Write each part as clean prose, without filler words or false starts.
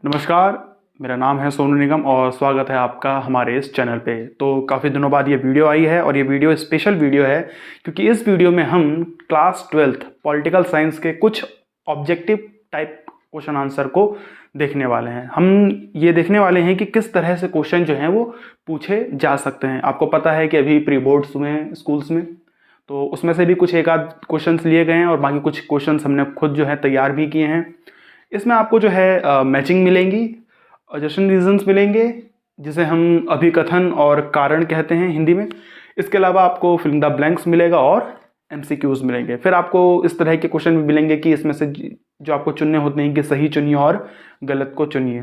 नमस्कार, मेरा नाम है सोनू निगम और स्वागत है आपका हमारे इस चैनल पे। तो काफ़ी दिनों बाद ये वीडियो आई है और ये वीडियो स्पेशल वीडियो है क्योंकि इस वीडियो में हम क्लास 12th पॉलिटिकल साइंस के कुछ ऑब्जेक्टिव टाइप क्वेश्चन आंसर को देखने वाले हैं। हम ये देखने वाले हैं कि किस तरह से क्वेश्चन जो हैं वो पूछे जा सकते हैं। आपको पता है कि अभी प्री बोर्ड्स हुए हैं स्कूल्स में, तो उसमें से भी कुछ एक आध क्वेश्चंस लिए गए हैं और बाकी कुछ क्वेश्चंस हमने खुद जो है तैयार भी किए हैं। इसमें आपको जो है मैचिंग मिलेंगी, जशन रीजंस मिलेंगे जिसे हम अभिकथन और कारण कहते हैं हिंदी में। इसके अलावा आपको फिल इन द ब्लैंक्स मिलेगा और एमसीक्यूज मिलेंगे। फिर आपको इस तरह के क्वेश्चन भी मिलेंगे कि इसमें से जो आपको चुनने होते हैं कि सही चुनिए और गलत को चुनिए।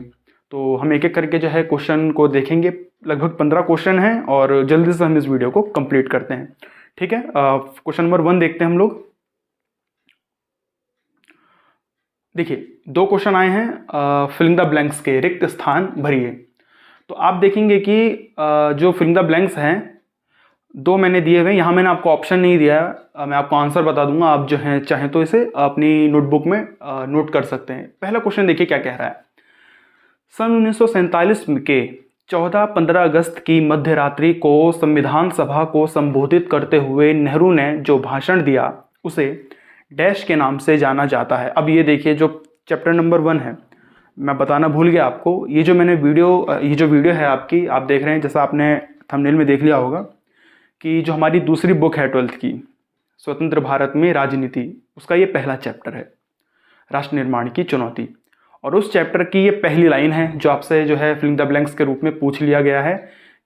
तो हम एक एक करके जो है क्वेश्चन को देखेंगे। लगभग 15 क्वेश्चन हैं और जल्दी से हम इस वीडियो को कंप्लीट करते हैं। ठीक है, क्वेश्चन नंबर 1 देखते हैं हम लोग। देखिए, 2 क्वेश्चन आए हैं फिल इन द ब्लैंक्स के, रिक्त स्थान भरिए। तो आप देखेंगे कि जो फिल इन द ब्लैंक्स हैं 2 मैंने दिए हुए। यहाँ मैंने आपको ऑप्शन नहीं दिया है, मैं आपको आंसर बता दूंगा। आप जो है चाहें तो इसे अपनी नोटबुक में नोट कर सकते हैं। पहला क्वेश्चन देखिए क्या कह रहा है। सन 1947 के 14-15 अगस्त की मध्य रात्रि को संविधान सभा को संबोधित करते हुए नेहरू ने जो भाषण दिया उसे डैश के नाम से जाना जाता है। अब ये देखिए, जो चैप्टर नंबर 1 है, मैं बताना भूल गया आपको। ये जो वीडियो है आपकी, आप देख रहे हैं, जैसा आपने थंबनेल में देख लिया होगा कि जो हमारी दूसरी बुक है 12th की, स्वतंत्र भारत में राजनीति, उसका ये पहला चैप्टर है, राष्ट्र निर्माण की चुनौती। और उस चैप्टर की ये पहली लाइन है जो आपसे जो है फिल इन द ब्लैंक्स के रूप में पूछ लिया गया है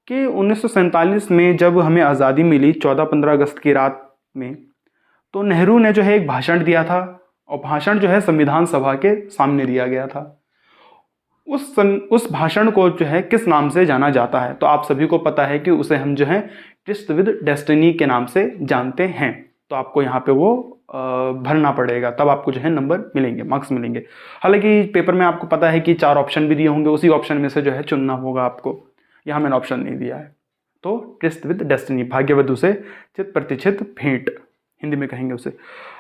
कि 1947 में जब हमें आज़ादी मिली 14-15 अगस्त की रात में, तो नेहरू ने जो है एक भाषण दिया था और भाषण जो है संविधान सभा के सामने दिया गया था। उस भाषण को जो है किस नाम से जाना जाता है? तो आप सभी को पता है कि उसे हम जो है ट्रिस्ट विद डेस्टिनी के नाम से जानते हैं। तो आपको यहाँ पे वो भरना पड़ेगा, तब आपको जो है नंबर मिलेंगे, मार्क्स मिलेंगे। हालांकि पेपर में आपको पता है कि 4 ऑप्शन भी दिए होंगे, उसी ऑप्शन में से जो है चुनना होगा आपको। यहाँ मैंने ऑप्शन नहीं दिया है। तो ट्रिस्ट विद डेस्टिनी, भाग्यवधु से चित प्रतिचित भेंट हिंदी में कहेंगे उसे।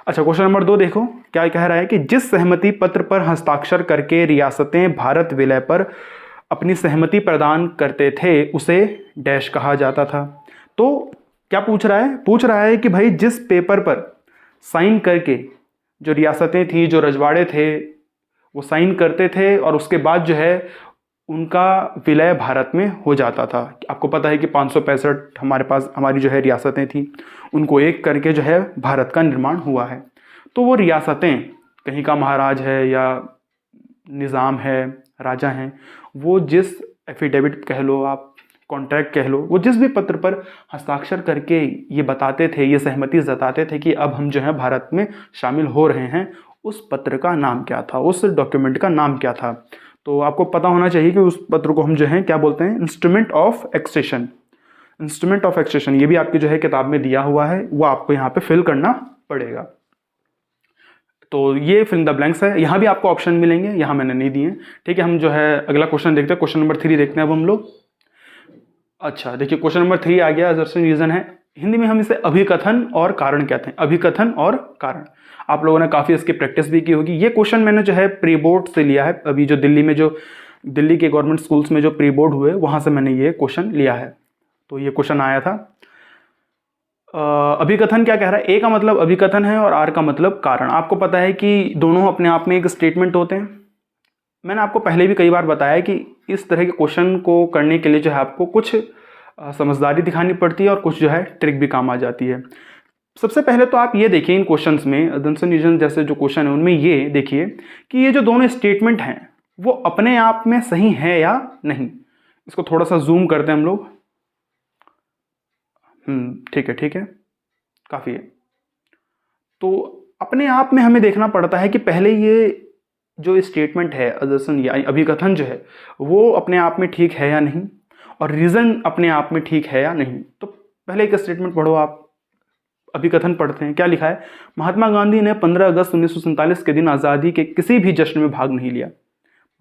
अच्छा, क्वेश्चन नंबर 2 देखो क्या कह रहा है कि जिस सहमति पत्र पर हस्ताक्षर करके रियासतें भारत विलय पर अपनी सहमति प्रदान करते थे उसे डैश कहा जाता था। तो क्या पूछ रहा है कि भाई जिस पेपर पर साइन करके जो रियासतें थी, जो रजवाड़े थे, वो साइन करते थे और उसके बाद जो है उनका विलय भारत में हो जाता था। आपको पता है कि 565 हमारी जो है रियासतें थी, उनको एक करके जो है भारत का निर्माण हुआ है। तो वो रियासतें, कहीं का महाराज है या निज़ाम है, राजा हैं, वो जिस एफिडेविट कह लो आप, कॉन्ट्रैक्ट कह लो, वो जिस भी पत्र पर हस्ताक्षर करके ये बताते थे, ये सहमति जताते थे कि अब हम जो है भारत में शामिल हो रहे हैं, उस पत्र का नाम क्या था, उस डॉक्यूमेंट का नाम क्या था? तो आपको पता होना चाहिए कि उस पत्र को हम जो है क्या बोलते हैं, instrument of accession. Instrument of accession ये भी आपकी जो है किताब में दिया हुआ है, वो आपको यहाँ पे फिल करना पड़ेगा। तो ये फिल इन द ब्लैंक्स है। यहाँ भी आपको ऑप्शन मिलेंगे, यहाँ मैंने नहीं दिए। ठीक है, हम जो है अगला क्वेश्चन देखते हैं। क्वेश्चन नंबर 3 देखते हैं अब हम लोग। अच्छा देखिए, क्वेश्चन नंबर 3 आ गया, असर्शन रीजन है। हिंदी में हम इसे अभिकथन और कारण कहते हैं। अभिकथन और कारण, आप लोगों ने काफ़ी इसकी प्रैक्टिस भी की होगी। ये क्वेश्चन मैंने जो है प्री बोर्ड से लिया है। अभी जो दिल्ली के गवर्नमेंट स्कूल्स में जो प्री बोर्ड हुए, वहाँ से मैंने ये क्वेश्चन लिया है। तो ये क्वेश्चन आया था। अभिकथन क्या कह रहा है? ए का मतलब अभिकथन है और आर का मतलब कारण। आपको पता है कि दोनों अपने आप में एक स्टेटमेंट होते हैं। मैंने आपको पहले भी कई बार बताया कि इस तरह के क्वेश्चन को करने के लिए जो है आपको कुछ समझदारी दिखानी पड़ती है और कुछ जो है ट्रिक भी काम आ जाती है। सबसे पहले तो आप ये देखिए, इन क्वेश्चंस में अदंसन रीजन जैसे जो क्वेश्चन है उनमें ये देखिए कि ये जो दोनों स्टेटमेंट हैं वो अपने आप में सही है या नहीं। इसको थोड़ा सा जूम करते हैं हम लोग। ठीक है, काफ़ी है। तो अपने आप में हमें देखना पड़ता है कि पहले ये जो स्टेटमेंट है, अदर्शन या अभिकथन जो है, वो अपने आप में ठीक है या नहीं, और रीज़न अपने आप में ठीक है या नहीं। तो पहले एक स्टेटमेंट पढ़ो आप, अभिकथन पढ़ते हैं। क्या लिखा है? महात्मा गांधी ने 15 अगस्त 1947 के दिन आज़ादी के किसी भी जश्न में भाग नहीं लिया।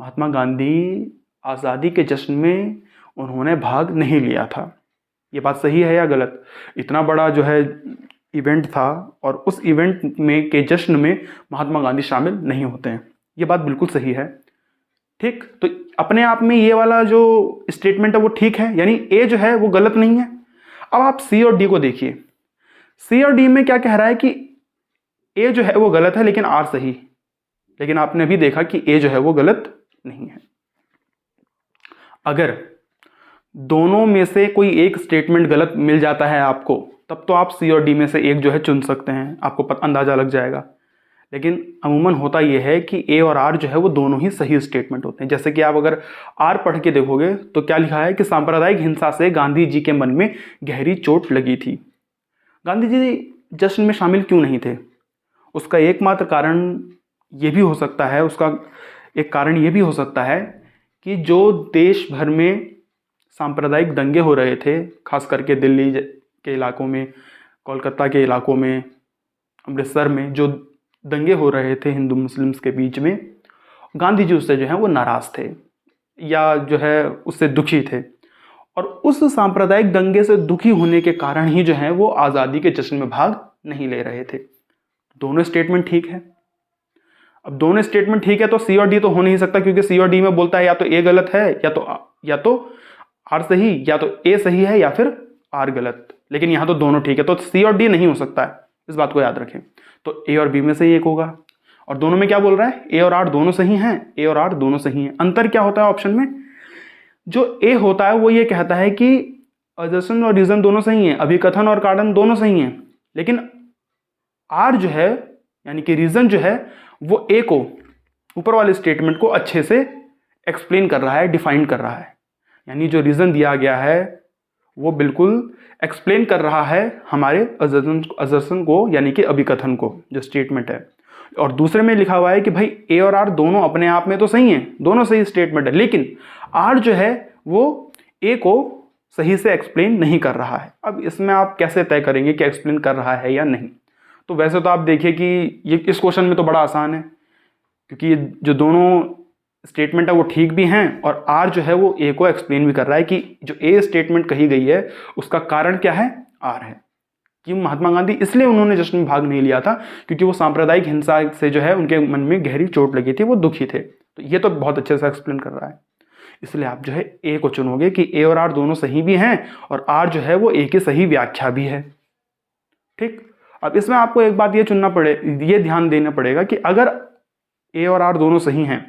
महात्मा गांधी आज़ादी के जश्न में उन्होंने भाग नहीं लिया था। ये बात सही है या गलत? इतना बड़ा जो है इवेंट था और उस इवेंट में के जश्न में महात्मा गांधी शामिल नहीं होते हैं। ये बात बिल्कुल सही है। ठीक, तो अपने आप में ये वाला जो स्टेटमेंट है वो ठीक है, यानी ए जो है वो गलत नहीं है। अब आप सी और डी को देखिए। सी और डी में क्या कह रहा है कि ए जो है वो गलत है लेकिन आर सही। लेकिन आपने भी देखा कि ए जो है वो गलत नहीं है। अगर दोनों में से कोई एक स्टेटमेंट गलत मिल जाता है आपको, तब तो आप सी और डी में से एक जो है चुन सकते हैं, आपको अंदाजा लग जाएगा। लेकिन अमूमन होता यह है कि ए और आर जो है वो दोनों ही सही स्टेटमेंट होते हैं। जैसे कि आप अगर आर पढ़ के देखोगे तो क्या लिखा है कि सांप्रदायिक हिंसा से गांधी जी के मन में गहरी चोट लगी थी। गांधी जी जश्न में शामिल क्यों नहीं थे? उसका एकमात्र कारण ये भी हो सकता है, उसका एक कारण ये भी हो सकता है कि जो देश भर में सांप्रदायिक दंगे हो रहे थे, खास करके दिल्ली के इलाकों में, कोलकाता के इलाकों में, अमृतसर में जो दंगे हो रहे थे हिंदू मुस्लिम्स के बीच में, गांधी जी उससे जो है वो नाराज थे या जो है उससे दुखी थे। और उस सांप्रदायिक दंगे से दुखी होने के कारण ही जो है वो आज़ादी के जश्न में भाग नहीं ले रहे थे। दोनों स्टेटमेंट ठीक है। अब दोनों स्टेटमेंट ठीक है तो सी और डी तो हो नहीं सकता, क्योंकि सी और डी में बोलता है या तो ए गलत है या तो आर सही, या तो ए सही है या फिर आर गलत। लेकिन यहां तो दोनों ठीक है, तो सी और डी नहीं हो सकता है, इस बात को याद रखें। तो ए और बी में से ही एक होगा। और दोनों में क्या बोल रहा है? ए और आर दोनों सही हैं, ए और आर दोनों सही हैं। अंतर क्या होता है ऑप्शन में? जो ए होता है वो ये कहता है कि असर्शन और रीजन दोनों सही हैं, अभिकथन और कारण दोनों सही हैं। लेकिन आर जो है यानी कि रीजन जो है वो ए को, ऊपर वाले स्टेटमेंट को अच्छे से एक्सप्लेन कर रहा है, डिफाइन कर रहा है। यानी जो रीजन दिया गया है वो बिल्कुल एक्सप्लेन कर रहा है हमारे असर्शन को, यानी कि अभिकथन को, जो स्टेटमेंट है। और दूसरे में लिखा हुआ है कि भाई ए और आर दोनों अपने आप में तो सही हैं, दोनों सही स्टेटमेंट है, लेकिन आर जो है वो ए को सही से एक्सप्लेन नहीं कर रहा है। अब इसमें आप कैसे तय करेंगे कि एक्सप्लेन कर रहा है या नहीं? तो वैसे तो आप देखिए कि ये इस क्वेश्चन में तो बड़ा आसान है, क्योंकि ये जो दोनों स्टेटमेंट है वो ठीक भी हैं और आर जो है वो ए को एक्सप्लेन भी कर रहा है कि जो ए स्टेटमेंट कही गई है उसका कारण क्या है? आर है। कि महात्मा गांधी इसलिए उन्होंने जश्न में भाग नहीं लिया था क्योंकि वो सांप्रदायिक हिंसा से जो है उनके मन में गहरी चोट लगी थी, वो दुखी थे। तो ये तो बहुत अच्छे से एक्सप्लेन कर रहा है। इसलिए आप जो है ए को चुनोगे कि ए और आर दोनों सही भी हैं और आर जो है वो ए की सही व्याख्या भी है। ठीक, अब इसमें आपको एक बात ये ध्यान देना पड़ेगा कि अगर ए और आर दोनों सही हैं,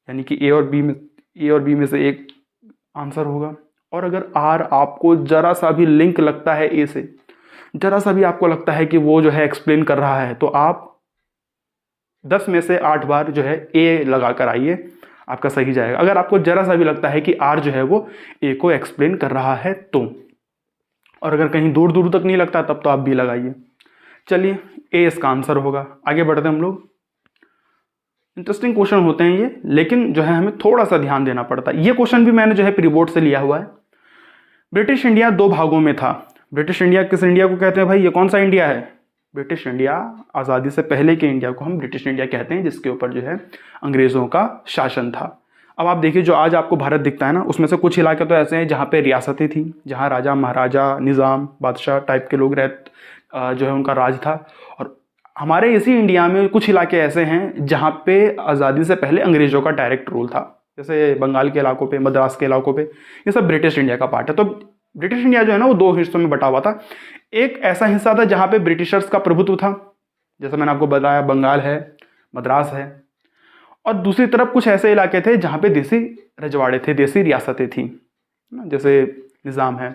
यानी कि ए और बी में से एक आंसर होगा। और अगर आर आपको जरा सा भी लिंक लगता है ए से, जरा सा भी आपको लगता है कि वो जो है एक्सप्लेन कर रहा है, तो आप 10 में से 8 बार जो है ए लगा कर आइए, आपका सही जाएगा। अगर आपको जरा सा भी लगता है कि आर जो है वो ए को एक्सप्लेन कर रहा है तो, और अगर कहीं दूर दूर तक नहीं लगता तब तो आप बी लगाइए। चलिए, ए इसका आंसर होगा। आगे बढ़ते हैं हम लोग। इंटरेस्टिंग क्वेश्चन होते हैं ये, लेकिन जो है हमें थोड़ा सा ध्यान देना पड़ता है। ये क्वेश्चन भी मैंने जो है प्री बोर्ड से लिया हुआ है। ब्रिटिश इंडिया 2 भागों में था। ब्रिटिश इंडिया किस इंडिया को कहते हैं भाई? ये कौन सा इंडिया है? ब्रिटिश इंडिया, आज़ादी से पहले के इंडिया को हम ब्रिटिश इंडिया कहते हैं, जिसके ऊपर जो है अंग्रेज़ों का शासन था। अब आप देखिए, जो आज आपको भारत दिखता है ना, उसमें से कुछ इलाके तो ऐसे हैं जहाँ पे रियासतें थी, जहाँ राजा महाराजा, निज़ाम, बादशाह टाइप के लोग जो है उनका राज था। और हमारे इसी इंडिया में कुछ इलाके ऐसे हैं जहाँ पे आज़ादी से पहले अंग्रेज़ों का डायरेक्ट रूल था, जैसे बंगाल के इलाकों पे, मद्रास के इलाकों पे। ये सब ब्रिटिश इंडिया का पार्ट है। तो ब्रिटिश इंडिया जो है ना वो 2 हिस्सों में बटा हुआ था। एक ऐसा हिस्सा था जहाँ पे ब्रिटिशर्स का प्रभुत्व था, जैसे मैंने आपको बताया बंगाल है, मद्रास है। और दूसरी तरफ कुछ ऐसे इलाके थे जहाँ पे देसी रजवाड़े थे, देसी रियासतें थी, जैसे निज़ाम है,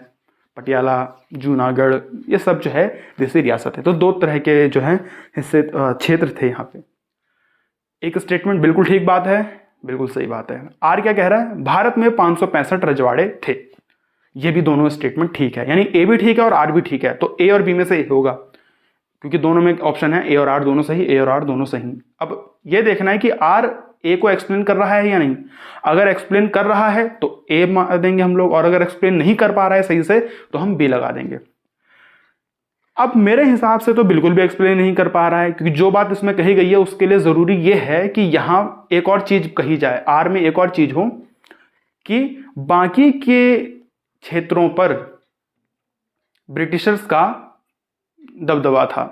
पटियाला, जूनागढ़, ये सब जो है देसी रियासत है। तो 2 तरह के जो है हिस्से, क्षेत्र थे यहाँ पे। एक स्टेटमेंट बिल्कुल ठीक बात है, बिल्कुल सही बात है। आर क्या कह रहा है? भारत में 565 रजवाड़े थे। ये भी दोनों स्टेटमेंट ठीक है, यानी ए भी ठीक है और आर भी ठीक है। तो ए और बी में से एक होगा, क्योंकि दोनों में ऑप्शन है ए और आर दोनों सही, ए और आर दोनों सही। अब ये देखना है कि आर ए को एक्सप्लेन कर रहा है या नहीं। अगर एक्सप्लेन कर रहा है तो ए मार देंगे हम लोग, और अगर एक्सप्लेन नहीं कर पा रहा है सही से तो हम बी लगा देंगे। अब मेरे हिसाब से तो बिल्कुल भी एक्सप्लेन नहीं कर पा रहा है, क्योंकि जो बात इसमें कही गई है उसके लिए जरूरी यह है कि यहां एक और चीज कही जाए, आर में एक और चीज हो कि बाकी के क्षेत्रों पर ब्रिटिशर्स का दबदबा था।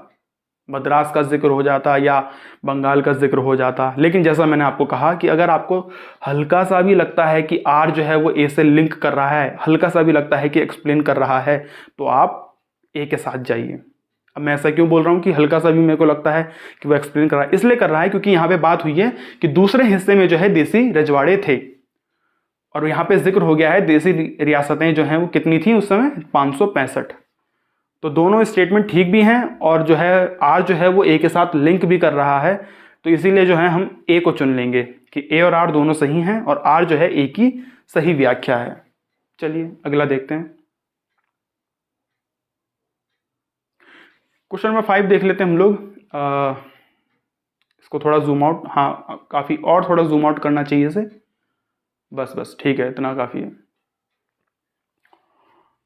मद्रास का जिक्र हो जाता या बंगाल का जिक्र हो जाता। लेकिन जैसा मैंने आपको कहा कि अगर आपको हल्का सा भी लगता है कि आर जो है वो ए से लिंक कर रहा है, हल्का सा भी लगता है कि एक्सप्लेन कर रहा है, तो आप ए के साथ जाइए। अब मैं ऐसा क्यों बोल रहा हूँ कि हल्का सा भी मेरे को लगता है कि वो एक्सप्लेन कर रहा है, इसलिए कर रहा है क्योंकि यहाँ पे बात हुई है कि दूसरे हिस्से में जो है देसी रजवाड़े थे, और यहाँ पे जिक्र हो गया है देसी रियासतें जो हैं वो कितनी थी उस समय, 565। तो दोनों स्टेटमेंट ठीक भी हैं, और जो है आर जो है वो ए के साथ लिंक भी कर रहा है, तो इसीलिए जो है हम ए को चुन लेंगे कि ए और आर दोनों सही हैं और आर जो है ए की सही व्याख्या है। चलिए अगला देखते हैं, क्वेश्चन नंबर 5 देख लेते हैं हम लोग। इसको थोड़ा जूम आउट, हाँ काफ़ी और थोड़ा जूम आउट करना चाहिए इसे, बस ठीक है, इतना काफ़ी है।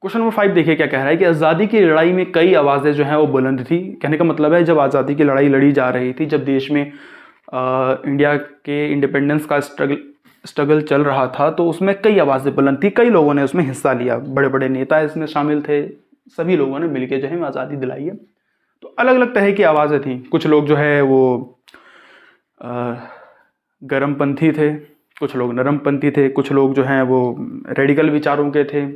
क्वेश्चन नंबर 5 देखिए क्या कह रहा है कि आज़ादी की लड़ाई में कई आवाज़ें जो हैं वो बुलंद थी। कहने का मतलब है जब आज़ादी की लड़ाई लड़ी जा रही थी, जब देश में इंडिया के इंडिपेंडेंस का स्ट्रगल चल रहा था, तो उसमें कई आवाज़ें बुलंद थी, कई लोगों ने उसमें हिस्सा लिया, बड़े बड़े नेता इसमें शामिल थे, सभी लोगों ने मिलकर जो है आज़ादी दिलाई है। तो अलग अलग तरह की आवाज़ें थी। कुछ लोग जो है वो गर्मपंथी थे, कुछ लोग नरमपंथी थे, कुछ लोग जो हैं वो रेडिकल विचारों के थे,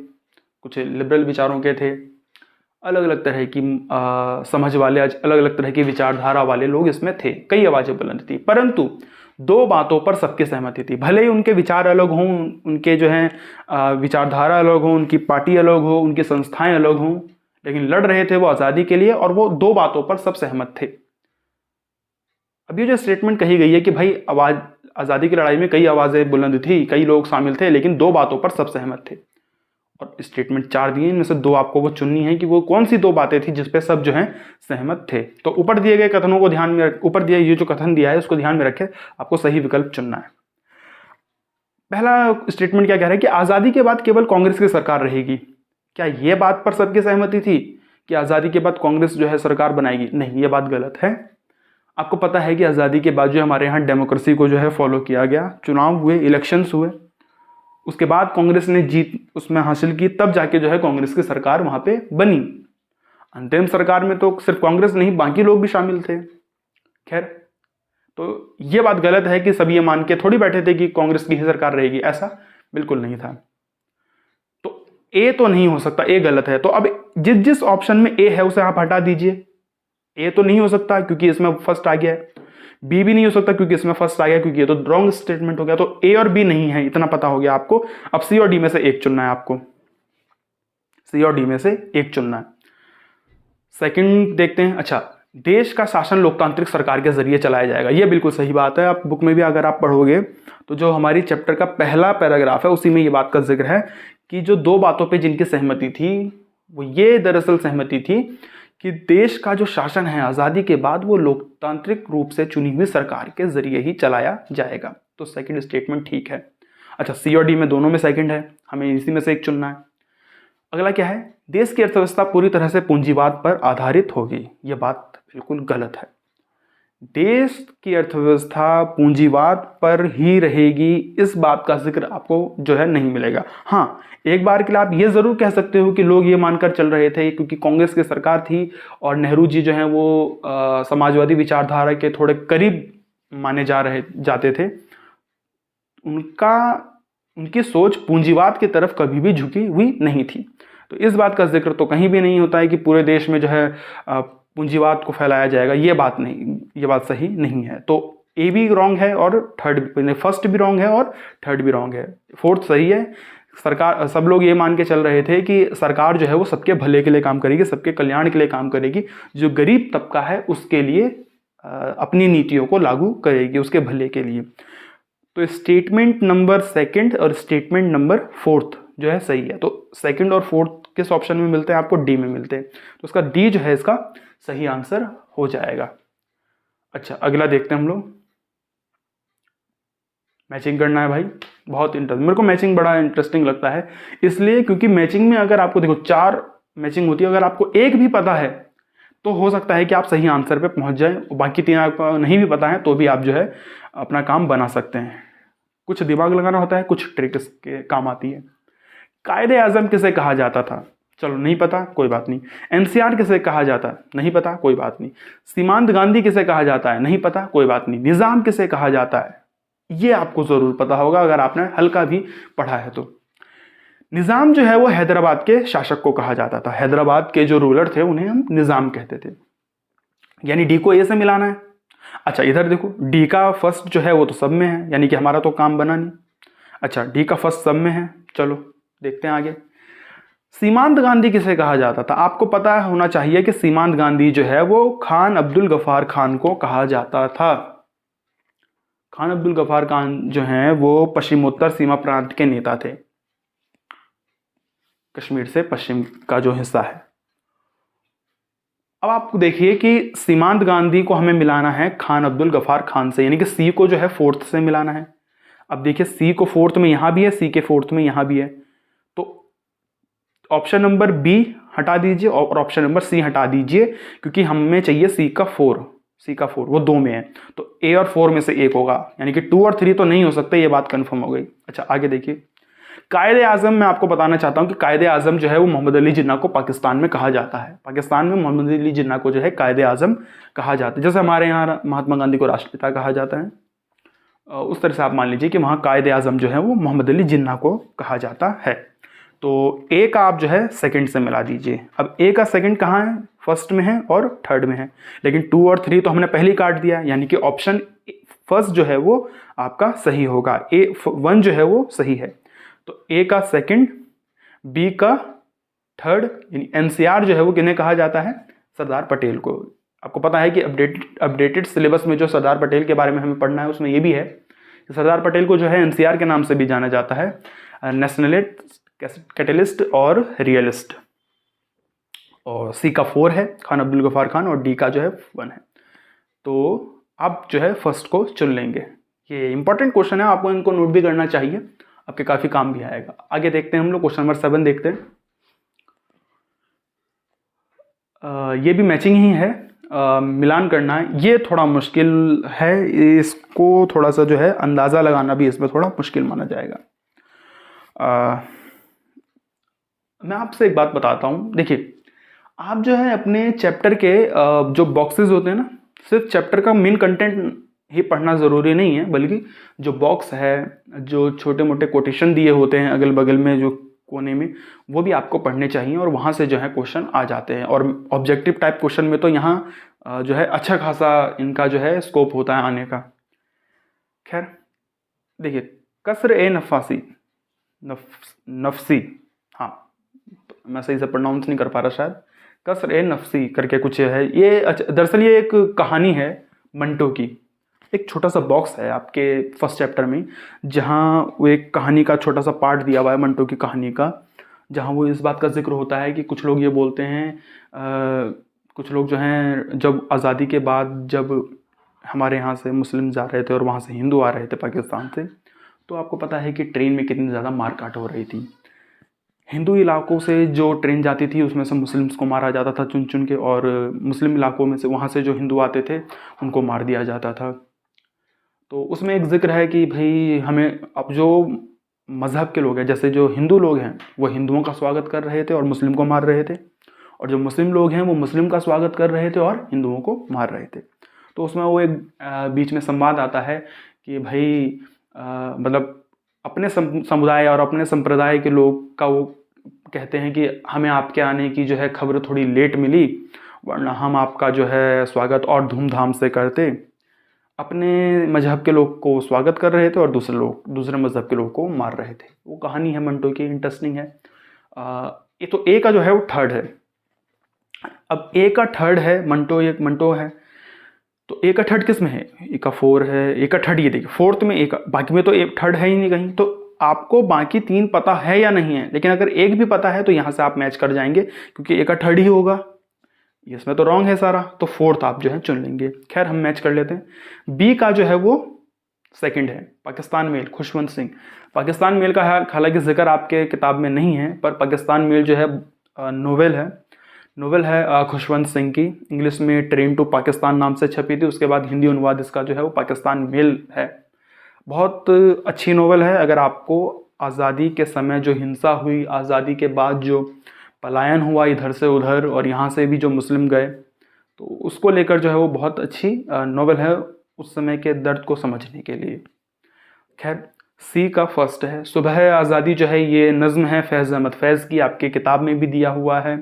कुछ लिबरल विचारों के थे, अलग अलग तरह की समझ वाले, अलग अलग तरह की विचारधारा वाले लोग इसमें थे, कई आवाज़ें बुलंद थी। परंतु दो बातों पर सबकी सहमति थी, भले ही उनके विचार अलग हों, उनके जो हैं विचारधारा अलग हो, उनकी पार्टी अलग हो, उनकी संस्थाएं अलग हों, लेकिन लड़ रहे थे वो आज़ादी के लिए, और वो दो बातों पर सब सहमत थे। अब ये जो स्टेटमेंट कही गई है कि भाई आज़ादी की लड़ाई में कई आवाज़ें बुलंद थी, कई लोग शामिल थे, लेकिन दो बातों पर सब सहमत थे, और स्टेटमेंट 4 दिए, इनमें से 2 आपको वो चुननी है कि वो कौन सी 2 बातें थी जिस पे सब जो हैं सहमत थे। तो ऊपर दिए गए कथनों को ध्यान में ऊपर दिया ये जो कथन दिया है उसको ध्यान में रखें, आपको सही विकल्प चुनना है। पहला स्टेटमेंट क्या कह रहा है कि आज़ादी के बाद केवल कांग्रेस की सरकार रहेगी। क्या ये बात पर सबकी सहमति थी कि आज़ादी के बाद कांग्रेस जो है सरकार बनाएगी? नहीं, ये बात गलत है। आपको पता है कि आज़ादी के बाद जो हमारे यहाँ डेमोक्रेसी को जो है फॉलो किया गया, चुनाव हुए, इलेक्शंस हुए, उसके बाद कांग्रेस ने जीत उसमें हासिल की, तब जाके जो है कांग्रेस की सरकार वहां पे बनी। अंतरिम सरकार में तो सिर्फ कांग्रेस नहीं बाकी लोग भी शामिल थे। खैर, तो ये बात गलत है कि सब ये मान के थोड़ी बैठे थे कि कांग्रेस की ही सरकार रहेगी, ऐसा बिल्कुल नहीं था। तो ए तो नहीं हो सकता, ए गलत है। तो अब जिस ऑप्शन में ए है उसे आप हटा दीजिए। ए तो नहीं हो सकता क्योंकि इसमें फर्स्ट आ गया है, बी भी नहीं हो सकता क्योंकि इसमें फर्स्ट आ गया, क्योंकि ये तो रॉन्ग स्टेटमेंट हो गया। तो ए और बी नहीं है, इतना पता हो गया आपको। अब सी और डी में से एक चुनना है आपको, सी और डी में से एक चुनना है। सेकंड देखते हैं। अच्छा, देश का शासन लोकतांत्रिक सरकार के जरिए चलाया जाएगा, ये बिल्कुल सही बात है। आप बुक में भी अगर आप पढ़ोगे तो जो हमारी चैप्टर का पहला पैराग्राफ है उसी में ये बात का जिक्र है कि जो 2 बातों पे जिनकी सहमति थी वो ये दरअसल सहमति थी कि देश का जो शासन है आज़ादी के बाद वो लोकतांत्रिक रूप से चुनी हुई सरकार के जरिए ही चलाया जाएगा। तो सेकंड स्टेटमेंट ठीक है। अच्छा, सी और डी में दोनों में सेकंड है, हमें इसी में से एक चुनना है। अगला क्या है, देश की अर्थव्यवस्था पूरी तरह से पूंजीवाद पर आधारित होगी। यह बात बिल्कुल गलत है। देश की अर्थव्यवस्था पूंजीवाद पर ही रहेगी, इस बात का जिक्र आपको जो है नहीं मिलेगा। हाँ, एक बार के लिए आप ये जरूर कह सकते हो कि लोग ये मानकर चल रहे थे क्योंकि कांग्रेस की सरकार थी और नेहरू जी जो हैं वो समाजवादी विचारधारा के थोड़े करीब माने जाते थे, उनकी सोच पूंजीवाद की तरफ कभी भी झुकी हुई नहीं थी। तो इस बात का जिक्र तो कहीं भी नहीं होता है कि पूरे देश में जो है पूंजीवाद को फैलाया जाएगा, ये बात नहीं, ये बात सही नहीं है। तो ए भी रॉन्ग है और फर्स्ट भी रॉन्ग है और थर्ड भी रॉन्ग है, फोर्थ सही है। सरकार, सब लोग ये मान के चल रहे थे कि सरकार जो है वो सबके भले के लिए काम करेगी, सबके कल्याण के लिए काम करेगी, जो गरीब तबका है उसके लिए अपनी नीतियों को लागू करेगी, उसके भले के लिए। तो स्टेटमेंट नंबर सेकंड और स्टेटमेंट नंबर फोर्थ जो है सही है। तो सेकंड और फोर्थ किस ऑप्शन में मिलते हैं आपको? डी में मिलते हैं। तो उसका डी जो है इसका सही आंसर हो जाएगा। अच्छा, अगला देखते हैं हम लोग। मैचिंग करना है भाई, बहुत इंटरेस्टिंग, मेरे को मैचिंग बड़ा इंटरेस्टिंग लगता है, इसलिए क्योंकि मैचिंग में अगर आपको देखो 4 मैचिंग होती है, अगर आपको एक भी पता है तो हो सकता है कि आप सही आंसर पे पहुंच जाए, बाकी 3 आपको नहीं भी पता है तो भी आप जो है अपना काम बना सकते हैं। कुछ दिमाग लगाना होता है, कुछ ट्रिक्स के काम आती है। कायदे आजम किसे कहा जाता था? चलो नहीं पता, कोई बात नहीं। एनसीआर किसे कहा जाता है, नहीं पता, कोई बात नहीं। सीमांत गांधी किसे कहा जाता है, नहीं पता, कोई बात नहीं। निजाम किसे कहा जाता है, ये आपको जरूर पता होगा अगर आपने हल्का भी पढ़ा है तो। निजाम जो है वो हैदराबाद के शासक को कहा जाता था। हैदराबाद के जो रूलर थे उन्हें हम निजाम कहते थे। यानी डी को ए से मिलाना है। अच्छा इधर देखो, डी का फर्स्ट जो है वो तो सब में है, यानी कि हमारा तो काम बना नहीं। अच्छा डी का फर्स्ट सब में है, चलो देखते हैं आगे। सीमांत गांधी किसे कहा जाता था, आपको पता होना चाहिए कि सीमांत गांधी जो है वो खान अब्दुल गफार खान को कहा जाता था। खान अब्दुल गफार खान जो हैं वो पश्चिमोत्तर सीमा प्रांत के नेता थे, कश्मीर से पश्चिम का जो हिस्सा है। अब आप देखिए कि सीमांत गांधी को हमें मिलाना है खान अब्दुल गफार खान से, यानी कि सी को जो है फोर्थ से मिलाना है। अब देखिए सी को फोर्थ में यहां भी है, सी के फोर्थ में यहां भी है, तो ऑप्शन नंबर बी हटा दीजिए और ऑप्शन नंबर सी हटा दीजिए, क्योंकि हमें चाहिए सी का फोर, वो 2 में है, तो ए और 4 में से एक होगा, यानी कि 2 और 3 तो नहीं हो सकते, ये बात कंफर्म हो गई। अच्छा आगे देखिए, कायदे आजम, मैं आपको बताना चाहता हूं कि कायदे आजम जो है वो मोहम्मद अली जिन्ना को पाकिस्तान में कहा जाता है। पाकिस्तान में मोहम्मद अली जिन्ना को जो है कायदे आजम कहा जाता है। जैसे हमारे यहाँ महात्मा गांधी को राष्ट्रपिता कहा जाता है, उस तरह से आप मान लीजिए कि वहाँ कायदे आजम जो है वो मोहम्मद अली जिन्ना को कहा जाता है। तो ए का आप जो है सेकंड से मिला दीजिए। अब ए का सेकंड कहाँ है, फर्स्ट में है और थर्ड में है, लेकिन 2 और 3 तो हमने पहले ही काट दिया, यानी कि ऑप्शन फर्स्ट जो है वो आपका सही होगा, A1 जो है वो सही है। तो ए का सेकंड, बी का थर्ड, यानी एनसीआर जो है वो किन्हें कहा जाता है, सरदार पटेल को। आपको पता है कि अपडेटेड सिलेबस में जो सरदार पटेल के बारे में हमें पढ़ना है उसमें ये भी है कि सरदार पटेल को जो है एनसीआर के नाम से भी जाना जाता है, नेशनलिस्ट, कैटलिस्ट और रियलिस्ट। और सी का 4 है खान अब्दुल गफार खान, और डी का जो है 1 है। तो आप जो है फर्स्ट को चुन लेंगे। ये इंपॉर्टेंट क्वेश्चन है, आपको इनको नोट भी करना चाहिए, आपके काफी काम भी आएगा। आगे देखते हैं हम लोग, क्वेश्चन नंबर 7 देखते हैं। ये भी मैचिंग ही है, मिलान करना है, ये थोड़ा मुश्किल है, इसको थोड़ा सा जो है अंदाज़ा लगाना भी इसमें थोड़ा मुश्किल माना जाएगा। मैं आपसे एक बात बताता हूँ, देखिए आप जो है अपने चैप्टर के जो बॉक्सेस होते हैं ना, सिर्फ चैप्टर का मेन कंटेंट ही पढ़ना ज़रूरी नहीं है, बल्कि जो बॉक्स है, जो छोटे मोटे कोटेशन दिए होते हैं अगल बगल में जो कोने में, वो भी आपको पढ़ने चाहिए, और वहाँ से जो है क्वेश्चन आ जाते हैं। और ऑब्जेक्टिव टाइप क्वेश्चन में तो यहाँ जो है अच्छा खासा इनका जो है स्कोप होता है आने का। खैर देखिए, कसर ए नफासी, नफसी, हाँ मैं सही से प्रोनाउंस नहीं कर पा रहा शायद, कसर ए नफसी करके कुछ है ये। अच्छा दरअसल ये एक कहानी है मंटो की, एक छोटा सा बॉक्स है आपके फर्स्ट चैप्टर में, जहाँ वो एक कहानी का छोटा सा पार्ट दिया हुआ है मंटो की कहानी का, जहाँ वो इस बात का जिक्र होता है कि कुछ लोग ये बोलते हैं, कुछ लोग जो हैं जब आज़ादी के बाद जब हमारे यहाँ से मुस्लिम जा रहे थे और वहाँ से हिंदू आ रहे थे पाकिस्तान से, तो आपको पता है कि ट्रेन में कितनी ज़्यादा मारकाट हो रही थी। हिंदू इलाकों से जो ट्रेन जाती थी उसमें से मुस्लिम्स को मारा जाता था चुन चुन के, और मुस्लिम इलाकों में से वहाँ से जो हिंदू आते थे उनको मार दिया जाता था। तो उसमें एक जिक्र है कि भाई हमें, अब जो मज़हब के लोग हैं, जैसे जो हिंदू लोग हैं वो हिंदुओं का स्वागत कर रहे थे और मुस्लिम को मार रहे थे, और जो मुस्लिम लोग हैं वो मुस्लिम का स्वागत कर रहे थे और हिंदुओं को मार रहे थे। तो उसमें वो एक बीच में संवाद आता है कि भाई मतलब अपने समुदाय और अपने संप्रदाय के लोग का वो कहते हैं कि हमें आपके आने की जो है खबर थोड़ी लेट मिली, वरना हम आपका जो है स्वागत और धूमधाम से करते। अपने मजहब के लोग को स्वागत कर रहे थे और दूसरे मजहब के लोग को मार रहे थे। वो कहानी है मंटो की, इंटरेस्टिंग है। ये तो ए का जो है वो थर्ड है। अब ए का थर्ड है मंटो है, तो ए का थर्ड किस में है, ए का 4 है, ए का थर्ड ये देखिए फोर्थ में, ए का, बाकी में तो ए थर्ड है ही नहीं कहीं। तो आपको बाकी 3 पता है या नहीं है, लेकिन अगर एक भी पता है तो यहाँ से आप मैच कर जाएंगे, क्योंकि ए का थर्ड ही होगा, इसमें तो रॉन्ग है सारा, तो फोर्थ आप जो है चुन लेंगे। खैर हम मैच कर लेते हैं। बी का जो है वो सेकंड है, पाकिस्तान मेल, खुशवंत सिंह। पाकिस्तान मेल का हालांकि जिक्र आपके किताब में नहीं है, पर पाकिस्तान मेल जो है नोवेल है खुशवंत सिंह की, इंग्लिश में ट्रेन टू पाकिस्तान नाम से छपी थी, उसके बाद हिंदी अनुवाद इसका जो है वो पाकिस्तान मेल है। बहुत अच्छी नोवेल है। अगर आपको आज़ादी के समय जो हिंसा हुई, आज़ादी के बाद जो पलायन हुआ इधर से उधर और यहाँ से भी जो मुस्लिम गए, तो उसको लेकर जो है वो बहुत अच्छी नॉवेल है उस समय के दर्द को समझने के लिए। खैर, सी का फर्स्ट है सुबह आज़ादी, जो है ये नज़्म है फैज़ अहमद फैज़ की, आपके किताब में भी दिया हुआ है।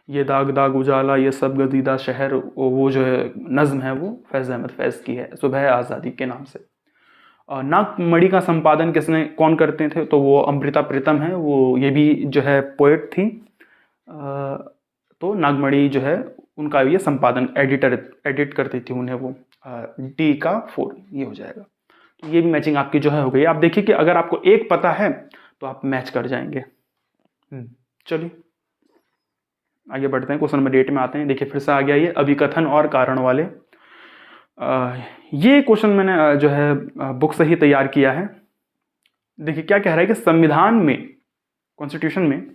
ये दाग दाग उजाला ये सब गदीदा शहर, वो जो है नज़्म है वो फैज़ अहमद फैज़ की है, सुबह आज़ादी के नाम से। नागमणि का संपादन कौन करते थे, तो वो अमृता प्रीतम है, वो ये भी जो है पोएट थी। तो नागमणि जो है उनका ये संपादन एडिट करती थी उन्हें वो। डी का 4 ये हो जाएगा। तो ये भी मैचिंग आपकी जो है हो गई। आप देखिए कि अगर आपको एक पता है तो आप मैच कर जाएंगे। चलिए आगे बढ़ते हैं, क्वेश्चन नंबर 8 में आते हैं। देखिए फिर से आ गया ये अभिकथन और कारण वाले। ये क्वेश्चन मैंने जो है बुक से ही तैयार किया है। देखिए क्या कह रहा है कि संविधान में, कॉन्स्टिट्यूशन में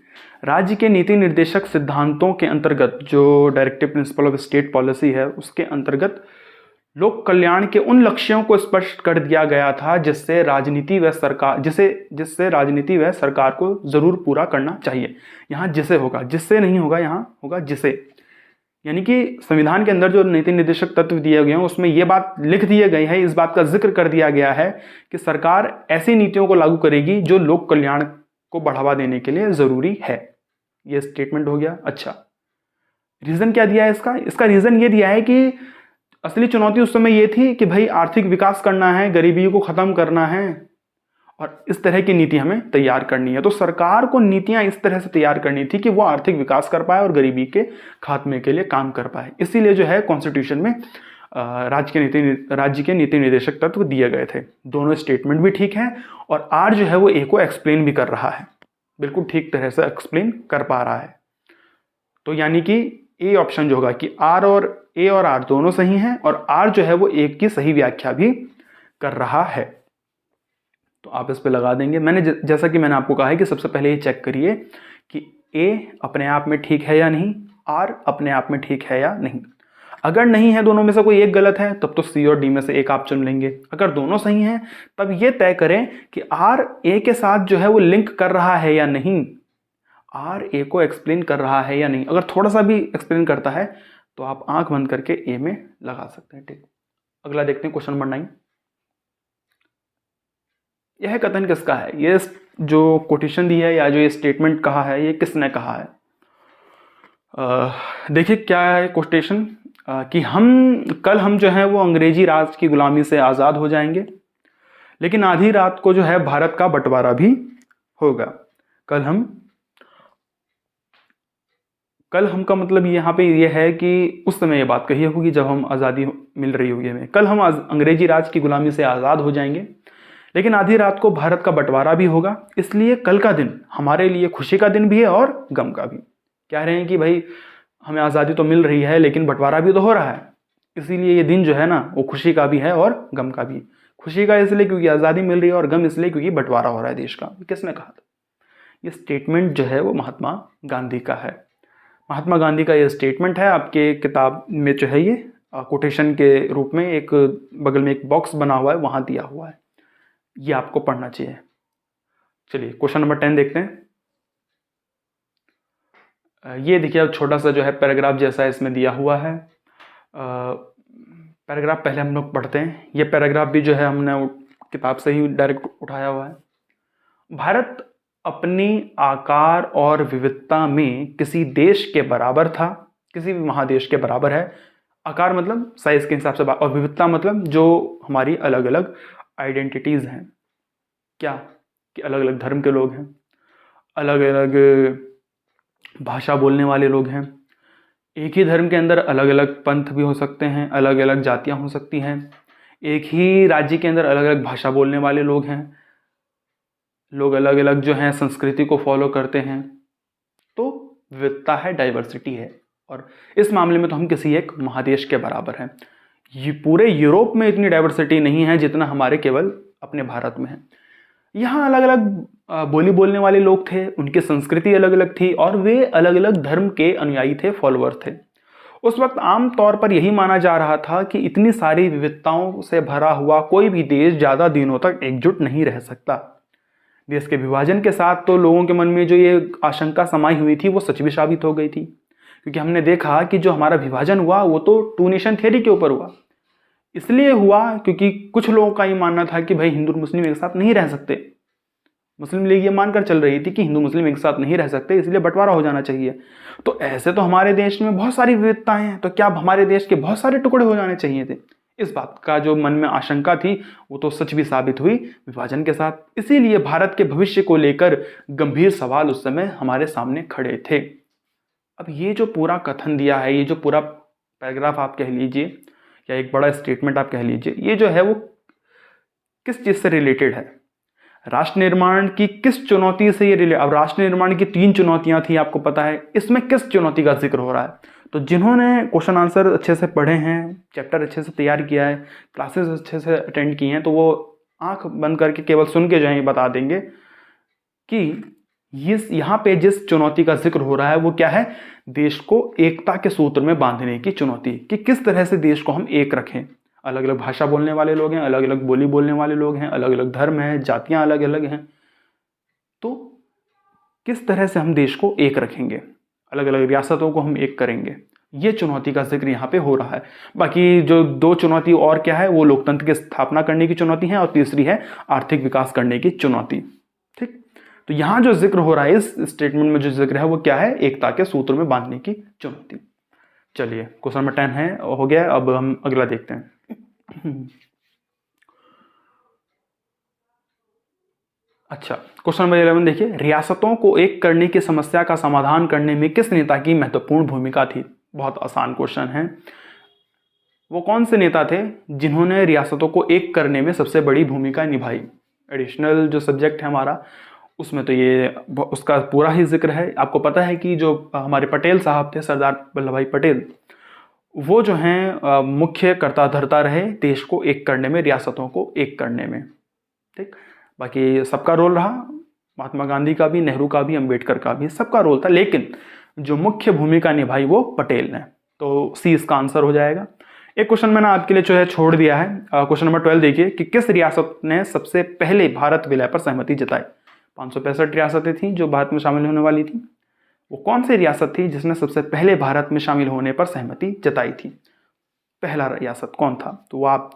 राज्य के नीति निर्देशक सिद्धांतों के अंतर्गत, जो directive principle of state policy है, उसके अंतर्गत लोक कल्याण के उन लक्ष्यों को स्पष्ट कर दिया गया था जिससे राजनीति व सरकार को जरूर पूरा करना चाहिए। यहाँ जिसे होगा, जिससे नहीं होगा, यहाँ होगा जिसे। यानी कि संविधान के अंदर जो नीति निर्देशक तत्व दिए गए हैं उसमें यह बात लिख दिए गई है, इस बात का जिक्र कर दिया गया है कि सरकार ऐसी नीतियों को लागू करेगी जो लोक कल्याण को बढ़ावा देने के लिए जरूरी है। यह स्टेटमेंट हो गया। अच्छा, रीजन क्या दिया है इसका? इसका रीजन ये दिया है कि असली चुनौती उस समय ये थी कि भाई आर्थिक विकास करना है, गरीबी को खत्म करना है और इस तरह की नीति हमें तैयार करनी है। तो सरकार को नीतियां इस तरह से तैयार करनी थी कि वो आर्थिक विकास कर पाए और गरीबी के खात्मे के लिए काम कर पाए। इसीलिए जो है कॉन्स्टिट्यूशन में राज्य के नीति निर्देशक तत्व दिए गए थे। दोनों स्टेटमेंट भी ठीक है और आर जो है वो ए को एक्सप्लेन भी कर रहा है, बिल्कुल ठीक तरह से एक्सप्लेन कर पा रहा है। तो यानी कि ए ऑप्शन जो होगा कि ए और आर दोनों सही हैं और आर जो है वो एक की सही व्याख्या भी कर रहा है। तो आप इस पे लगा देंगे। जैसा कि मैंने आपको कहा है कि सबसे पहले ये चेक करिए कि ए अपने आप में ठीक है या नहीं, आर अपने आप में ठीक है या नहीं। अगर नहीं है, दोनों में से कोई एक गलत है, तब तो सी और डी में से एक आप चुन लेंगे। अगर दोनों सही हैं तब ये तय करें कि आर ए के साथ जो है वो लिंक कर रहा है या नहीं, आर ए को एक्सप्लेन कर रहा है या नहीं। अगर थोड़ा सा भी एक्सप्लेन करता है तो आप आंख बंद करके ए में लगा सकते हैं। ठीक, अगला देखते हैं क्वेश्चन नंबर 9। यह कथन किसका है? ये जो कोटेशन दी है या जो ये स्टेटमेंट कहा है, ये किसने कहा है? देखिए क्या है कोटेशन कि कल हम जो है वो अंग्रेजी राज की गुलामी से आज़ाद हो जाएंगे, लेकिन आधी रात को जो है भारत का बंटवारा भी होगा। कल हम का मतलब यहाँ पे ये है कि उस समय ये बात कही होगी जब हम आज़ादी मिल रही होगी हमें। कल हम अंग्रेजी राज की गुलामी से आज़ाद हो जाएंगे, लेकिन आधी रात को भारत का बंटवारा भी होगा। इसलिए कल का दिन हमारे लिए खुशी का दिन भी है और गम का भी। कह रहे हैं कि भाई हमें आज़ादी तो मिल रही है लेकिन बंटवारा भी तो हो रहा है, इसीलिए ये दिन जो है ना वो खुशी का भी है और गम का भी। खुशी का इसलिए क्योंकि आज़ादी मिल रही है और गम इसलिए क्योंकि बंटवारा हो रहा है देश का। किसने कहा था? ये स्टेटमेंट जो है वो महात्मा गांधी का है। महात्मा गांधी का ये स्टेटमेंट है। आपके किताब में जो है ये कोटेशन के रूप में एक बगल में एक बॉक्स बना हुआ है, वहां दिया हुआ है, ये आपको पढ़ना चाहिए। चलिए क्वेश्चन नंबर 10 देखते हैं। ये देखिए अब छोटा सा जो है पैराग्राफ जैसा इसमें दिया हुआ है। पैराग्राफ पहले हम लोग पढ़ते हैं। ये पैराग्राफ भी जो है हमने किताब से ही डायरेक्ट उठाया हुआ है। भारत अपनी आकार और विविधता में किसी देश के बराबर था, किसी भी महादेश के बराबर है। आकार मतलब साइज के हिसाब से, और विविधता मतलब जो हमारी अलग अलग आइडेंटिटीज हैं। क्या कि अलग अलग धर्म के लोग हैं, अलग अलग भाषा बोलने वाले लोग हैं। एक ही धर्म के अंदर अलग अलग पंथ भी हो सकते हैं, अलग अलग जातियां हो सकती हैं। एक ही राज्य के अंदर अलग अलग भाषा बोलने वाले लोग हैं, लोग अलग अलग जो हैं संस्कृति को फॉलो करते हैं। तो विविधता है, डाइवर्सिटी है। और इस मामले में तो हम किसी एक महादेश के बराबर हैं। ये पूरे यूरोप में इतनी डाइवर्सिटी नहीं है जितना हमारे केवल अपने भारत में है। यहाँ अलग अलग बोली बोलने वाले लोग थे, उनकी संस्कृति अलग अलग थी और वे अलग अलग धर्म के अनुयायी थे, फॉलोअर थे। उस वक्त आम तौर पर यही माना जा रहा था कि इतनी सारी विविधताओं से भरा हुआ कोई भी देश ज़्यादा दिनों तक एकजुट नहीं रह सकता। देश के विभाजन के साथ तो लोगों के मन में जो ये आशंका समाई हुई थी वो सच भी साबित हो गई थी, क्योंकि हमने देखा कि जो हमारा विभाजन हुआ वो तो टू नेशन थ्योरी के ऊपर हुआ। इसलिए हुआ क्योंकि कुछ लोगों का ये मानना था कि भाई हिंदू और मुस्लिम एक साथ नहीं रह सकते। मुस्लिम लीग ये मानकर चल रही थी कि हिंदू मुस्लिम एक साथ नहीं रह सकते, इसलिए बंटवारा हो जाना चाहिए। तो ऐसे तो हमारे देश में बहुत सारी विविधताएं हैं, तो क्या हमारे देश के बहुत सारे टुकड़े हो जाने चाहिए थे? इस बात का जो मन में आशंका थी वो तो सच भी साबित हुई विभाजन के साथ। इसीलिए भारत के भविष्य को लेकर गंभीर सवाल उस समय हमारे सामने खड़े थे। अब ये जो पूरा कथन दिया है, ये जो पूरा पैराग्राफ आप कह लीजिए या एक बड़ा स्टेटमेंट आप कह लीजिए, ये जो है वो किस चीज से रिलेटेड है? राष्ट्र निर्माण की किस चुनौती से ये रिलेटेड? अब राष्ट्र निर्माण की 3 चुनौतियां थी, आपको पता है, इसमें किस चुनौती का जिक्र हो रहा है? तो जिन्होंने क्वेश्चन आंसर अच्छे से पढ़े हैं, चैप्टर अच्छे से तैयार किया है, क्लासेस अच्छे से अटेंड की हैं, तो वो आंख बंद करके केवल सुन के जो है बता देंगे कि यहाँ पे जिस चुनौती का जिक्र हो रहा है वो क्या है? देश को एकता के सूत्र में बांधने की चुनौती, कि किस तरह से देश को हम एक रखें। अलग अलग भाषा बोलने वाले लोग हैं, अलग अलग बोली बोलने वाले लोग हैं, अलग अलग धर्म हैं, जातियां अलग अलग हैं, तो किस तरह से हम देश को एक रखेंगे, अलग अलग रियासतों को हम एक करेंगे, ये चुनौती का जिक्र यहाँ पे हो रहा है। बाकी जो 2 चुनौती और क्या है, वो लोकतंत्र की स्थापना करने की चुनौती है और तीसरी है आर्थिक विकास करने की चुनौती। ठीक, तो यहाँ जो जिक्र हो रहा है, इस स्टेटमेंट में जो जिक्र है वो क्या है? एकता के सूत्र में बांधने की चुनौती। चलिए, क्वेश्चन नंबर 10 है, हो गया। अब हम अगला देखते हैं। अच्छा, क्वेश्चन नंबर 11 देखिए, रियासतों को एक करने की समस्या का समाधान करने में किस नेता की महत्वपूर्ण भूमिका थी? बहुत आसान क्वेश्चन है। वो कौन से नेता थे जिन्होंने रियासतों को एक करने में सबसे बड़ी भूमिका निभाई? एडिशनल जो सब्जेक्ट है हमारा, उसमें तो ये उसका पूरा ही जिक्र है। आपको पता है कि जो हमारे पटेल साहब थे, सरदार वल्लभ भाई पटेल, वो जो हैं मुख्य कर्ता धर्ता रहे देश को एक करने में, रियासतों को एक करने में। ठीक, बाकी सबका रोल रहा, महात्मा गांधी का भी, नेहरू का भी, अंबेडकर का भी, सबका रोल था, लेकिन जो मुख्य भूमिका निभाई वो पटेल ने। तो सी इसका आंसर हो जाएगा। एक क्वेश्चन मैंने आपके लिए जो है छोड़ दिया है, क्वेश्चन नंबर 12 देखिए कि किस रियासत ने सबसे पहले भारत विलय पर सहमति जताई? 565 रियासतें थी जो भारत में शामिल होने वाली थी। वो कौन सी रियासत थी जिसने सबसे पहले भारत में शामिल होने पर सहमति जताई थी? पहला रियासत कौन था? तो वो आप,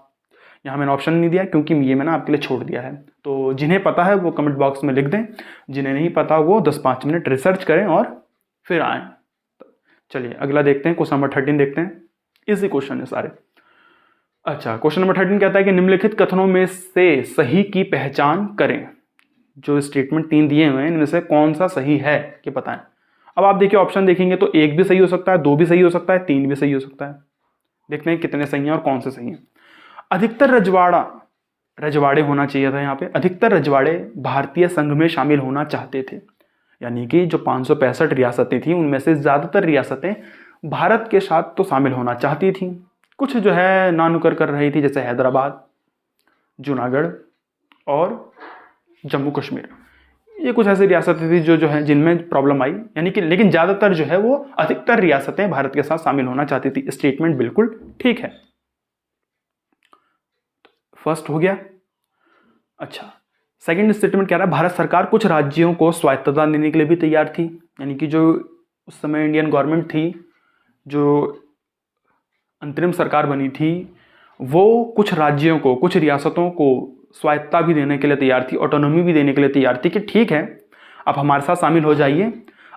यहाँ मैंने ऑप्शन नहीं दिया क्योंकि ये मैंने आपके लिए छोड़ दिया है। तो जिन्हें पता है वो कमेंट बॉक्स में लिख दें, जिन्हें नहीं पता वो 10-5 मिनट रिसर्च करें और फिर आएँ। चलिए अगला देखते हैं, क्वेश्चन नंबर 13 देखते हैं। इसी क्वेश्चन है सारे। अच्छा, क्वेश्चन नंबर 13 कहता है कि निम्नलिखित कथनों में से सही की पहचान करें। जो स्टेटमेंट 3 दिए हुए हैं इनमें से कौन सा सही है कि बताएं। अब आप देखिए, ऑप्शन देखेंगे तो 1 भी सही हो सकता है, 2 भी सही हो सकता है, 3 भी सही हो सकता है। देखते हैं कितने सही हैं और कौन से सही हैं। अधिकतर रजवाड़े होना चाहिए था यहाँ पे। अधिकतर रजवाड़े भारतीय संघ में शामिल होना चाहते थे, यानी कि जो 565 रियासतें थी उनमें से ज्यादातर रियासतें भारत के साथ तो शामिल होना चाहती थी, कुछ जो है नानुकर कर रही थी, जैसे हैदराबाद, जूनागढ़ और जम्मू कश्मीर। ये कुछ ऐसी रियासतें थी जो है जिनमें प्रॉब्लम आई, यानी कि लेकिन ज्यादातर जो है वो अधिकतर रियासतें भारत के साथ शामिल होना चाहती थी। स्टेटमेंट बिल्कुल ठीक है, फर्स्ट हो गया। अच्छा, सेकंड स्टेटमेंट कह रहा है भारत सरकार कुछ राज्यों को स्वायत्तता देने के लिए भी तैयार थी, यानी कि जो उस समय इंडियन गवर्नमेंट थी, जो अंतरिम सरकार बनी थी, वो कुछ राज्यों को, कुछ रियासतों को स्वायत्तता भी देने के लिए तैयार थी, ऑटोनॉमी भी देने के लिए तैयार थी कि ठीक है आप हमारे साथ शामिल हो जाइए,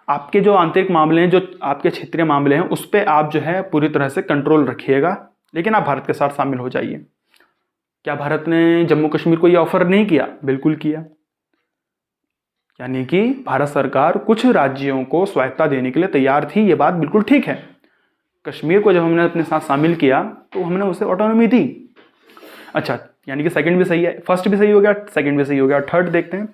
आपके जो आंतरिक मामले हैं, जो आपके क्षेत्रीय मामले हैं, उस पर आप जो है पूरी तरह से कंट्रोल रखिएगा, लेकिन आप भारत के साथ शामिल हो जाइए। क्या भारत ने जम्मू कश्मीर को ये ऑफर नहीं किया? बिल्कुल किया। यानी कि भारत सरकार कुछ राज्यों को स्वायत्तता देने के लिए तैयार थी, ये बात बिल्कुल ठीक है। कश्मीर को जब हमने अपने साथ शामिल किया तो हमने उसे ऑटोनॉमी दी। अच्छा, यानी कि सेकंड भी सही है, फर्स्ट भी सही हो गया, सेकंड भी सही हो गया। थर्ड देखते हैं।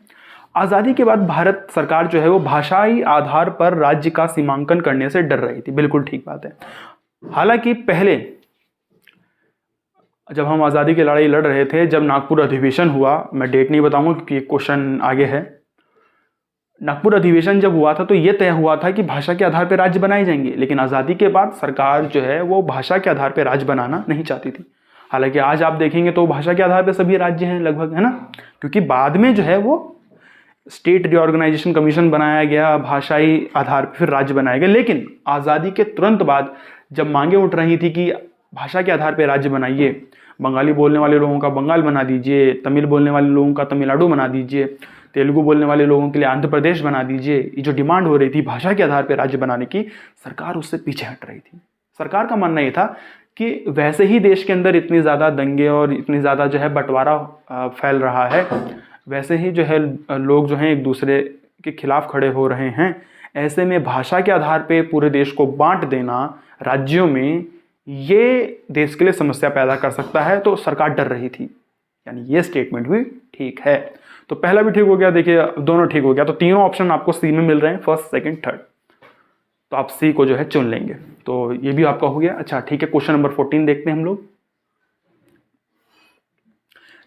आज़ादी के बाद भारत सरकार जो है वो भाषाई आधार पर राज्य का सीमांकन करने से डर रही थी। बिल्कुल ठीक बात है। हालांकि पहले जब हम आज़ादी की लड़ाई लड़ रहे थे, जब नागपुर अधिवेशन हुआ, मैं डेट नहीं बताऊंगा क्योंकि क्वेश्चन आगे है, नागपुर अधिवेशन जब हुआ था तो यह तय हुआ था कि भाषा के आधार पर राज्य बनाए जाएंगे, लेकिन आज़ादी के बाद सरकार जो है वो भाषा के आधार पर राज्य बनाना नहीं चाहती थी। हालांकि आज आप देखेंगे तो भाषा के आधार पर सभी राज्य हैं लगभग, है ना, क्योंकि बाद में जो है वो स्टेट रिऑर्गेनाइजेशन कमीशन बनाया गया, भाषाई आधार पर फिर राज्य बनाया गया। लेकिन आज़ादी के तुरंत बाद जब मांगे उठ रही थी कि भाषा के आधार पर राज्य बनाइए, बंगाली बोलने वाले लोगों का बंगाल बना दीजिए, तमिल बोलने वाले लोगों का तमिलनाडु बना दीजिए, तेलुगु बोलने वाले लोगों के लिए आंध्र प्रदेश बना दीजिए, ये जो डिमांड हो रही थी भाषा के आधार पर राज्य बनाने की, सरकार उससे पीछे हट रही थी। सरकार का मानना ये था कि वैसे ही देश के अंदर इतनी ज़्यादा दंगे और इतनी ज़्यादा जो है बंटवारा फैल रहा है, वैसे ही जो है लोग जो हैं एक दूसरे के खिलाफ खड़े हो रहे हैं। ऐसे में भाषा के आधार पे पूरे देश को बांट देना राज्यों में, ये देश के लिए समस्या पैदा कर सकता है। तो सरकार डर रही थी, यानी ये स्टेटमेंट भी ठीक है। तो पहला भी ठीक हो गया, देखिए दोनों ठीक हो गया। तो तीनों ऑप्शन आपको सी में मिल रहे हैं, फर्स्ट, सेकंड, थर्ड। तो आप सी को जो है चुन लेंगे। तो ये भी आपका हो गया। अच्छा ठीक है, क्वेश्चन नंबर 14 देखते हैं हम लोग।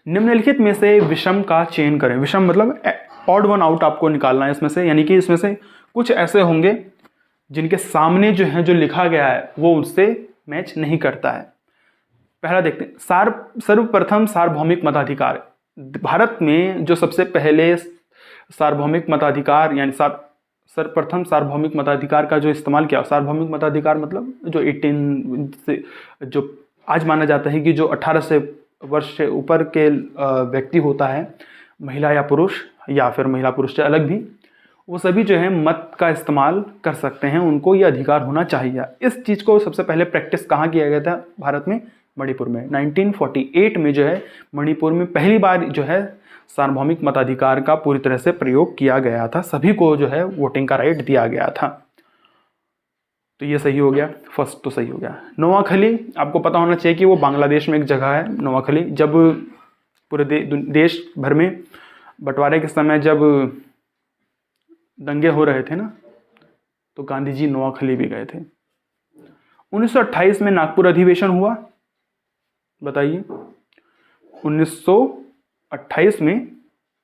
निम्नलिखित में से विषम का चयन करें। विषम मतलब ऑड वन आउट आपको निकालना है इसमें से, यानी कि इसमें से कुछ ऐसे होंगे जिनके सामने जो है जो लिखा गया है वो उससे मैच नहीं करता है। पहला देखते हैं, सर्वप्रथम सार्वभौमिक मताधिकार। भारत में जो सबसे पहले सार्वभौमिक मताधिकार यानी सर्वप्रथम सार्वभौमिक मताधिकार का जो इस्तेमाल किया, सार्वभौमिक मताधिकार मतलब जो 18 से जो आज माना जाता है कि जो 18 से वर्ष से ऊपर के व्यक्ति होता है, महिला या पुरुष, या फिर महिला पुरुष से अलग भी, वो सभी जो है मत का इस्तेमाल कर सकते हैं, उनको ये अधिकार होना चाहिए। इस चीज़ को सबसे पहले प्रैक्टिस कहाँ किया गया था भारत में? मणिपुर में। 1948 में जो है मणिपुर में पहली बार जो है सार्वभौमिक मताधिकार का पूरी तरह से प्रयोग किया गया था, सभी को जो है वोटिंग का राइट दिया गया था। तो ये सही हो गया, फर्स्ट तो सही हो गया। नोआखली आपको पता होना चाहिए कि वो बांग्लादेश में एक जगह है नोआखली। जब पूरे देश भर में बंटवारे के समय जब दंगे हो रहे थे ना, तो गांधी जी नोआखली भी गए थे। 1928 में नागपुर अधिवेशन हुआ, बताइए। 1928 में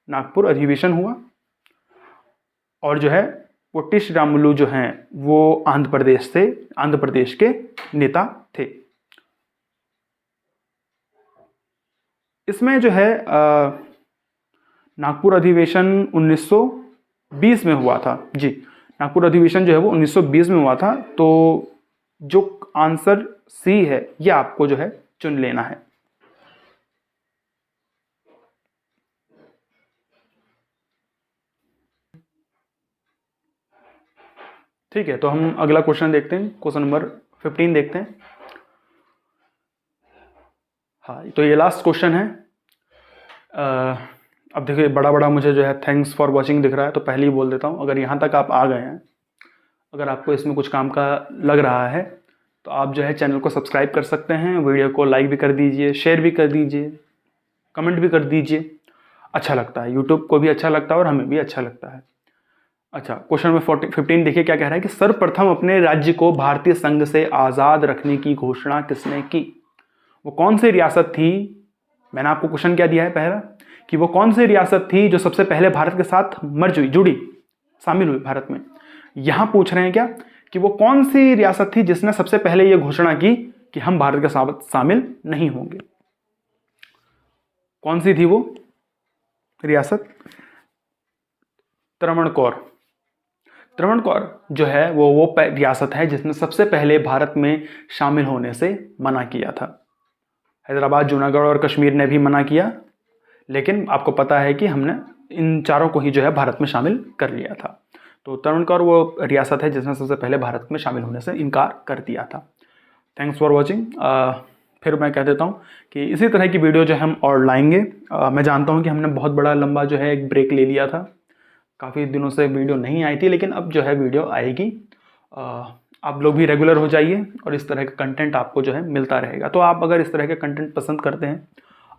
नागपुर अधिवेशन हुआ और जो है पोटी श्रीरामुलु जो हैं वो आंध्र प्रदेश के नेता थे। इसमें जो है नागपुर अधिवेशन 1920 में हुआ था जी। नागपुर अधिवेशन जो है वो 1920 में हुआ था। तो जो आंसर सी है ये आपको जो है चुन लेना है। ठीक है, तो हम अगला क्वेश्चन देखते हैं, क्वेश्चन नंबर 15 देखते हैं। हाँ, तो ये लास्ट क्वेश्चन है। अब देखिए बड़ा मुझे जो है थैंक्स फॉर वॉचिंग दिख रहा है, तो पहले ही बोल देता हूँ, अगर यहाँ तक आप आ गए हैं, अगर आपको इसमें कुछ काम का लग रहा है, तो आप जो है चैनल को सब्सक्राइब कर सकते हैं, वीडियो को लाइक भी कर दीजिए, शेयर भी कर दीजिए, कमेंट भी कर दीजिए। अच्छा लगता है, यूट्यूब को भी अच्छा लगता है और हमें भी अच्छा लगता है। अच्छा, क्वेश्चन नंबर 15 देखिए क्या कह रहा है कि सर्वप्रथम अपने राज्य को भारतीय संघ से आज़ाद रखने की घोषणा किसने की? वो कौन सी रियासत थी? मैंने आपको क्वेश्चन क्या दिया है पहला, कि वो कौन सी रियासत थी जो सबसे पहले भारत के साथ मर्ज हुई, शामिल हुई भारत में। यहां पूछ रहे हैं क्या कि वो कौन सी रियासत थी जिसने सबसे पहले ये घोषणा की कि हम भारत के साथ शामिल नहीं होंगे। कौन सी थी वो रियासत? त्रावणकोर जो है वो रियासत है जिसने सबसे पहले भारत में शामिल होने से मना किया था। हैदराबाद, जूनागढ़ और कश्मीर ने भी मना किया, लेकिन आपको पता है कि हमने इन चारों को ही जो है भारत में शामिल कर लिया था। तो त्रावणकोर वो रियासत है जिसने सबसे पहले भारत में शामिल होने से इनकार कर दिया था। Thanks for watching. फिर मैं कह देता हूँ कि इसी तरह की वीडियो जो है हम और लाएंगे। मैं जानता हूँ कि हमने बहुत बड़ा लंबा जो है एक ब्रेक ले लिया था, काफ़ी दिनों से वीडियो नहीं आई थी, लेकिन अब जो है वीडियो आएगी। आप लोग भी रेगुलर हो जाइए और इस तरह का कंटेंट आपको जो है मिलता रहेगा। तो आप अगर इस तरह के कंटेंट पसंद करते हैं,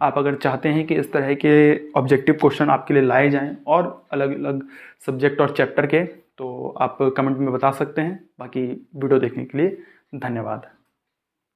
आप अगर चाहते हैं कि इस तरह के ऑब्जेक्टिव क्वेश्चन आपके लिए लाए जाएं और अलग अलग सब्जेक्ट और चैप्टर के, तो आप कमेंट में बता सकते हैं। बाकी वीडियो देखने के लिए धन्यवाद।